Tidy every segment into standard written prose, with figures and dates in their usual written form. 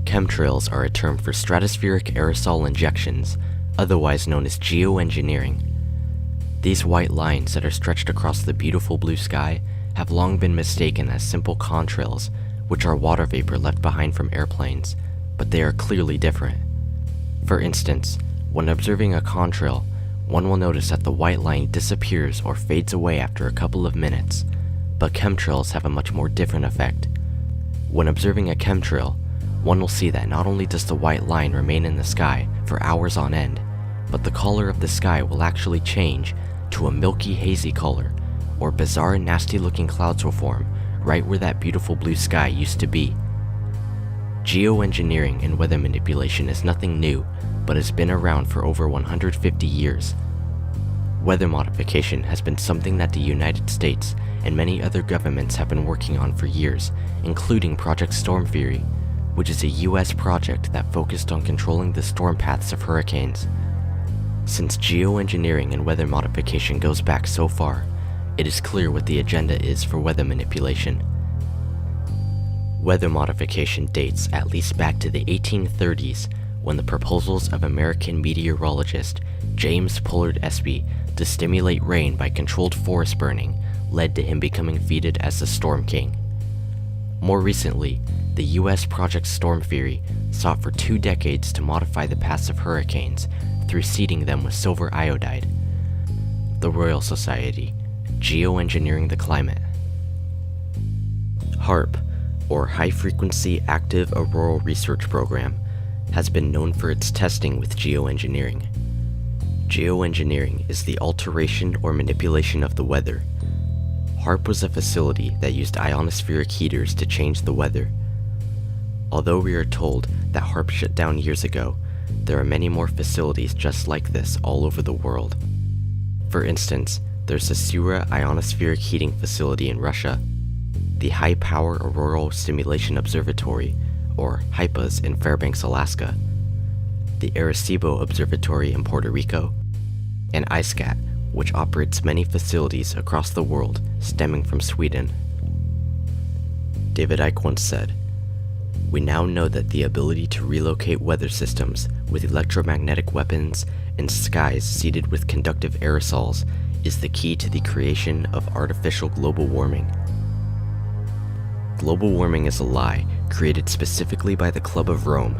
Chemtrails are a term for stratospheric aerosol injections, otherwise known as geoengineering. These white lines that are stretched across the beautiful blue sky have long been mistaken as simple contrails, which are water vapor left behind from airplanes, but they are clearly different. For instance, when observing a contrail, one will notice that the white line disappears or fades away after a couple of minutes, but chemtrails have a much more different effect. When observing a chemtrail, one will see that not only does the white line remain in the sky for hours on end, but the color of the sky will actually change to a milky hazy color, or bizarre nasty looking clouds will form right where that beautiful blue sky used to be. Geoengineering and weather manipulation is nothing new, but has been around for over 150 years. Weather modification has been something that the United States and many other governments have been working on for years, including Project Storm Theory, which is a US project that focused on controlling the storm paths of hurricanes. Since geoengineering and weather modification goes back so far, it is clear what the agenda is for weather manipulation. Weather modification dates at least back to the 1830s, when the proposals of American meteorologist James Pollard Espy to stimulate rain by controlled forest burning led to him becoming feted as the Storm King. More recently, the US Project Storm Theory sought for 2 decades to modify the paths of hurricanes through seeding them with silver iodide. The Royal Society, Geoengineering the Climate. HAARP, or High Frequency Active Auroral Research Program, has been known for its testing with geoengineering. Geoengineering is the alteration or manipulation of the weather. HAARP was a facility that used ionospheric heaters to change the weather. Although we are told that HAARP shut down years ago, there are many more facilities just like this all over the world. For instance, there's the Sura Ionospheric Heating Facility in Russia, the High Power Auroral Stimulation Observatory, or HIPAS, in Fairbanks, Alaska, the Arecibo Observatory in Puerto Rico, and ISCAT, which operates many facilities across the world stemming from Sweden. David Icke once said, "We now know that the ability to relocate weather systems with electromagnetic weapons and skies seeded with conductive aerosols is the key to the creation of artificial global warming." Global warming is a lie created specifically by the Club of Rome.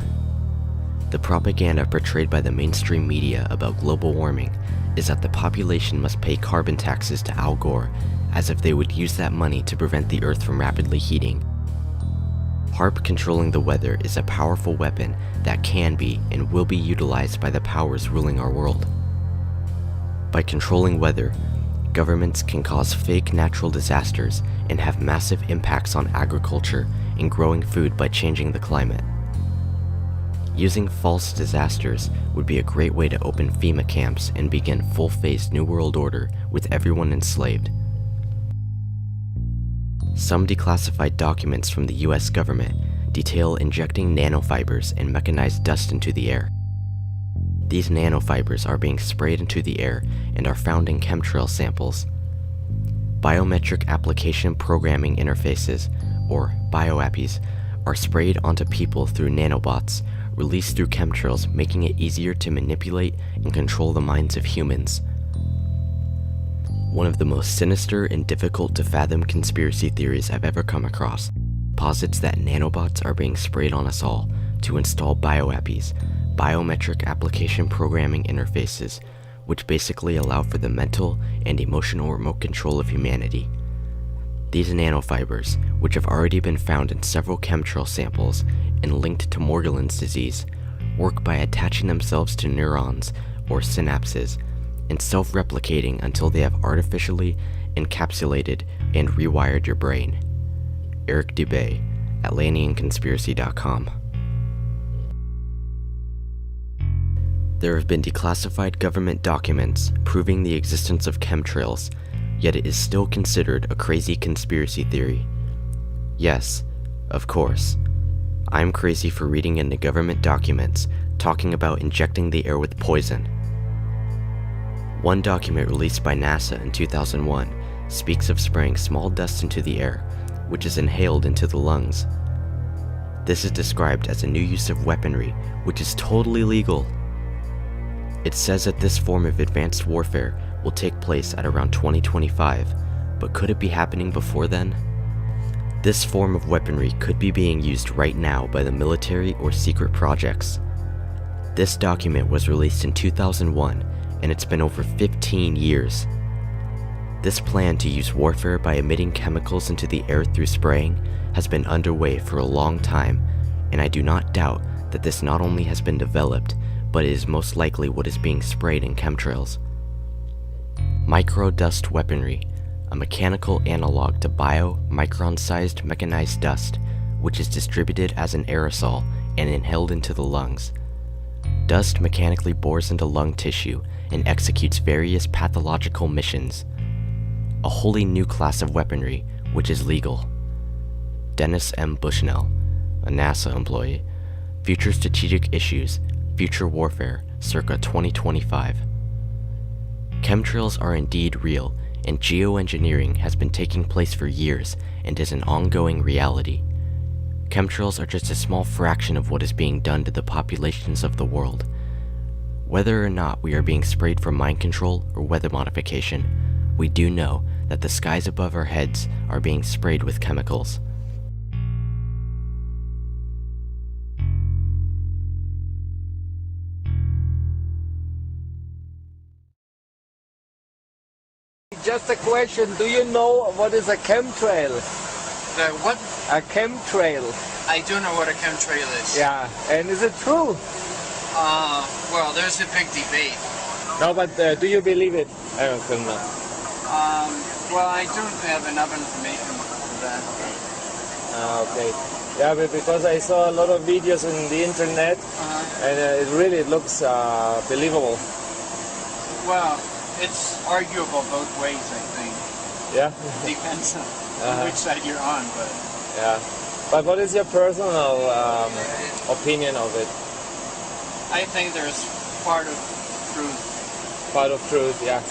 The propaganda portrayed by the mainstream media about global warming is that the population must pay carbon taxes to Al Gore, as if they would use that money to prevent the Earth from rapidly heating. HAARP controlling the weather is a powerful weapon that can be and will be utilized by the powers ruling our world. By controlling weather, governments can cause fake natural disasters and have massive impacts on agriculture and growing food by changing the climate. Using false disasters would be a great way to open FEMA camps and begin full-phase New World Order with everyone enslaved. Some declassified documents from the US government detail injecting nanofibers and mechanized dust into the air. These nanofibers are being sprayed into the air and are found in chemtrail samples. Biometric Application Programming Interfaces, or BioAPIs, are sprayed onto people through nanobots released through chemtrails, making it easier to manipulate and control the minds of humans. One of the most sinister and difficult to fathom conspiracy theories I've ever come across posits that nanobots are being sprayed on us all to install BioAPIs, Biometric Application Programming Interfaces, which basically allow for the mental and emotional remote control of humanity. These nanofibers, which have already been found in several chemtrail samples and linked to Morgellons disease, work by attaching themselves to neurons or synapses and self-replicating until they have artificially encapsulated and rewired your brain. Eric Dubay, Atlanteanconspiracy.com. There have been declassified government documents proving the existence of chemtrails, yet it is still considered a crazy conspiracy theory. Yes, of course, I'm crazy for reading into government documents talking about injecting the air with poison. One document released by NASA in 2001 speaks of spraying small dust into the air, which is inhaled into the lungs. This is described as a new use of weaponry, which is totally legal. It says that this form of advanced warfare will take place at around 2025, but could it be happening before then? This form of weaponry could be being used right now by the military or secret projects. This document was released in 2001, and it's been over 15 years. This plan to use warfare by emitting chemicals into the air through spraying has been underway for a long time, and I do not doubt that this not only has been developed, but it is most likely what is being sprayed in chemtrails. Microdust weaponry, a mechanical analog to micron-sized mechanized dust, which is distributed as an aerosol and inhaled into the lungs. Dust mechanically bores into lung tissue and executes various pathological missions. A wholly new class of weaponry, which is legal. Dennis M. Bushnell, a NASA employee, Future Strategic Issues, Future Warfare, circa 2025. Chemtrails are indeed real, and geoengineering has been taking place for years and is an ongoing reality. Chemtrails are just a small fraction of what is being done to the populations of the world. Whether or not we are being sprayed for mind control or weather modification, we do know that the skies above our heads are being sprayed with chemicals. Just a question, do you know what is a chemtrail? The what? A chemtrail. I do know what a chemtrail is. Yeah, and is it true? Well, there's a big debate. No, but do you believe it? I don't know. Well, I don't have enough information for that. Okay. Yeah, but because I saw a lot of videos on the internet, and it really looks believable. Well, it's arguable both ways, I think. Yeah? Depends on which side you're on, but... Yeah. But what is your personal opinion of it? I think there's part of truth. Part of truth, yeah.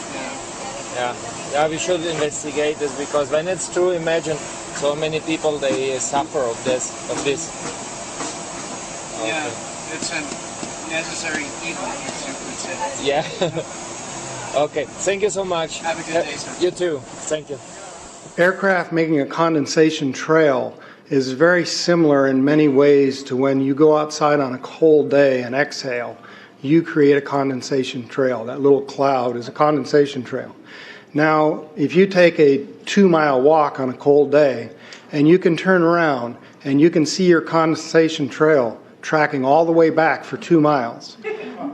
Yeah. Yeah, we should investigate this, because when it's true, imagine so many people, they suffer of this. Okay. Yeah, it's a necessary evil, as you could say. Yeah. Okay, thank you so much. Have a good day, sir. You too. Thank you. Aircraft making a condensation trail is very similar in many ways to when you go outside on a cold day and exhale. You create a condensation trail. That little cloud is a condensation trail. Now, if you take a 2-mile walk on a cold day and you can turn around and you can see your condensation trail tracking all the way back for 2 miles.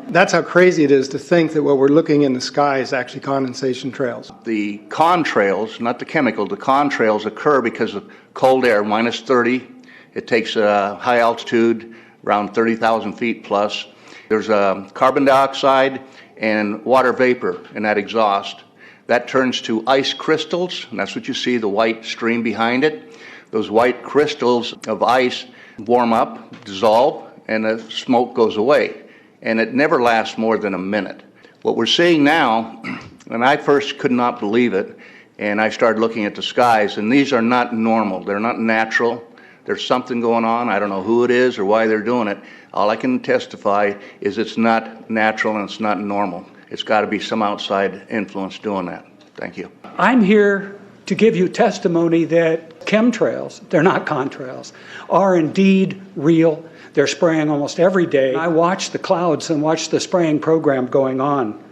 That's how crazy it is to think that what we're looking in the sky is actually condensation trails. The contrails, not the chemical, the contrails occur because of cold air, minus 30. It takes high altitude, around 30,000 feet plus. There's carbon dioxide and water vapor in that exhaust. That turns to ice crystals, and that's what you see, the white stream behind it. Those white crystals of ice warm up, dissolve, and the smoke goes away. And it never lasts more than a minute. What we're seeing now, and I first could not believe it, and I started looking at the skies, and these are not normal. They're not natural. There's something going on. I don't know who it is or why they're doing it. All I can testify is it's not natural and it's not normal. It's got to be some outside influence doing that. Thank you. I'm here to give you testimony that chemtrails, they're not contrails, are indeed real. They're spraying almost every day. I watch the clouds and watch the spraying program going on.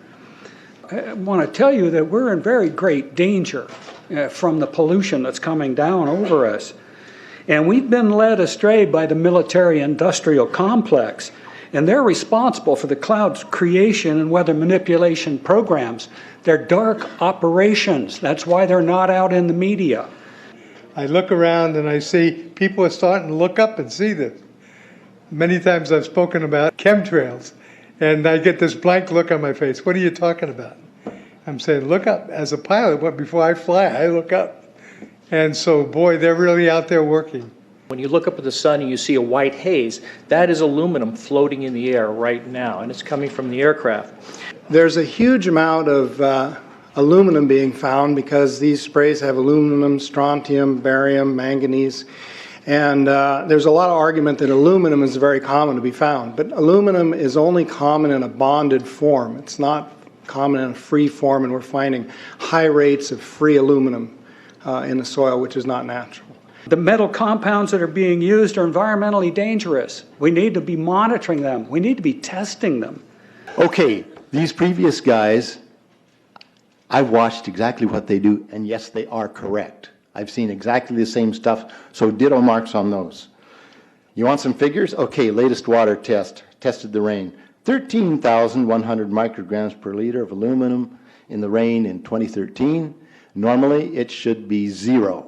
I want to tell you that we're in very great danger from the pollution that's coming down over us. And we've been led astray by the military-industrial complex, and they're responsible for the cloud's creation and weather manipulation programs. They're dark operations. That's why they're not out in the media. I look around and I see people are starting to look up and see this. Many times I've spoken about chemtrails, and I get this blank look on my face. What are you talking about? I'm saying, look up. As a pilot, before I fly, I look up. And so, boy, they're really out there working. When you look up at the sun and you see a white haze, that is aluminum floating in the air right now, and it's coming from the aircraft. There's a huge amount of aluminum being found because these sprays have aluminum, strontium, barium, manganese, and there's a lot of argument that aluminum is very common to be found, but aluminum is only common in a bonded form. It's not common in a free form, and we're finding high rates of free aluminum in the soil, which is not natural. The metal compounds that are being used are environmentally dangerous. We need to be monitoring them. We need to be testing them. Okay, these previous guys, I've watched exactly what they do, and yes, they are correct. I've seen exactly the same stuff, so ditto marks on those. You want some figures? Okay, latest water test, tested the rain. 13,100 micrograms per liter of aluminum in the rain in 2013. Normally, it should be 0.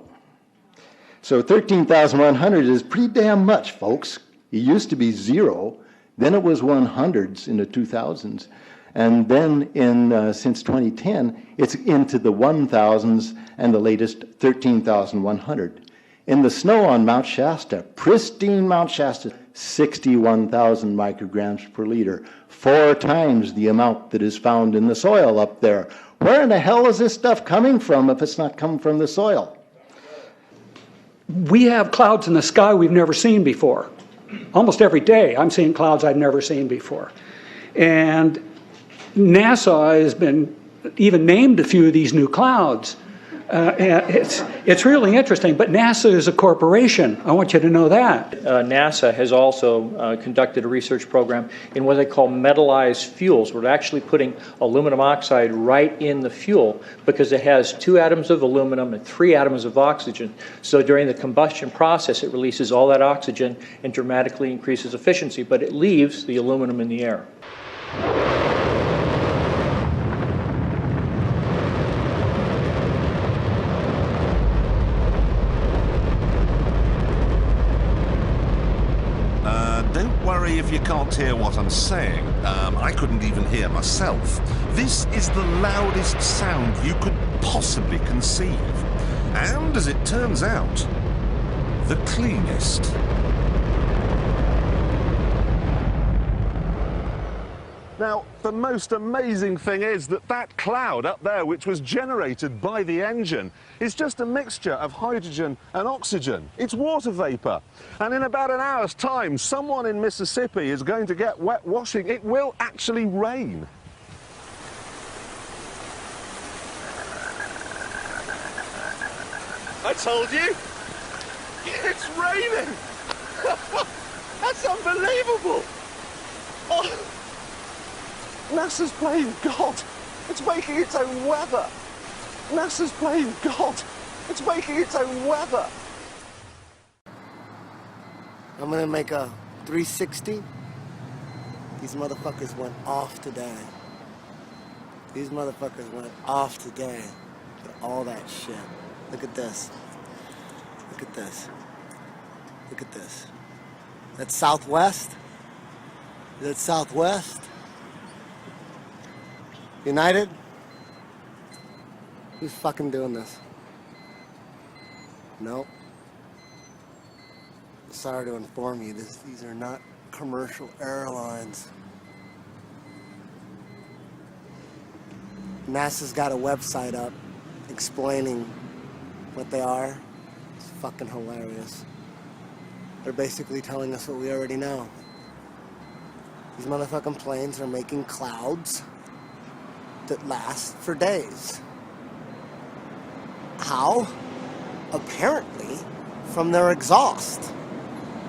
So 13,100 is pretty damn much, folks. It used to be 0, then it was 100s in the 2000s, and then since 2010, it's into the 1,000s and the latest 13,100. In the snow on Mount Shasta, pristine Mount Shasta, 61,000 micrograms per liter, 4 times the amount that is found in the soil up there. Where in the hell is this stuff coming from if it's not coming from the soil? We have clouds in the sky we've never seen before. Almost every day I'm seeing clouds I've never seen before. And NASA has been even named a few of these new clouds. It's really interesting, but NASA is a corporation. I want you to know that. NASA has also conducted a research program in what they call metallized fuels. We're actually putting aluminum oxide right in the fuel because it has 2 atoms of aluminum and 3 atoms of oxygen. So during the combustion process, it releases all that oxygen and dramatically increases efficiency, but it leaves the aluminum in the air. Don't worry if you can't hear what I'm saying. I couldn't even hear myself. This is the loudest sound you could possibly conceive. And, as it turns out, the cleanest. Now, the most amazing thing is that that cloud up there, which was generated by the engine, is just a mixture of hydrogen and oxygen. It's water vapor. And in about an hour's time, someone in Mississippi is going to get wet washing. It will actually rain. I told you! It's raining! That's unbelievable! Oh. NASA's playing God. It's making its own weather. NASA's playing God. It's making its own weather. I'm gonna make a 360. These motherfuckers went off today. These motherfuckers went off today with all that shit. Look at this. Look at this. Look at this. That's Southwest. Is that Southwest? United? Who's fucking doing this? Nope. Sorry to inform you, these are not commercial airlines. NASA's got a website up explaining what they are. It's fucking hilarious. They're basically telling us what we already know. These motherfucking planes are making clouds that last for days. How? Apparently from their exhaust.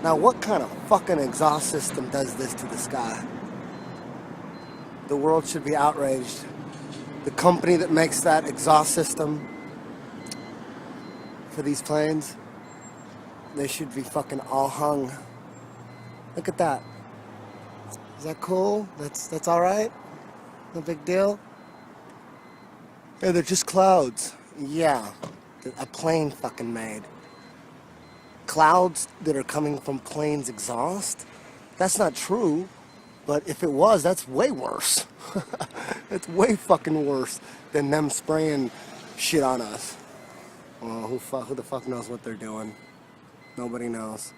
Now what kind of fucking exhaust system does this to the sky? The world should be outraged. The company that makes that exhaust system for these planes, they should be fucking all hung. Look at that. Is that cool? That's all right? No big deal? Hey, they're just clouds. Yeah, a plane fucking made. Clouds that are coming from planes' exhaust? That's not true, but if it was, that's way worse. It's way fucking worse than them spraying shit on us. Oh, who the fuck knows what they're doing? Nobody knows.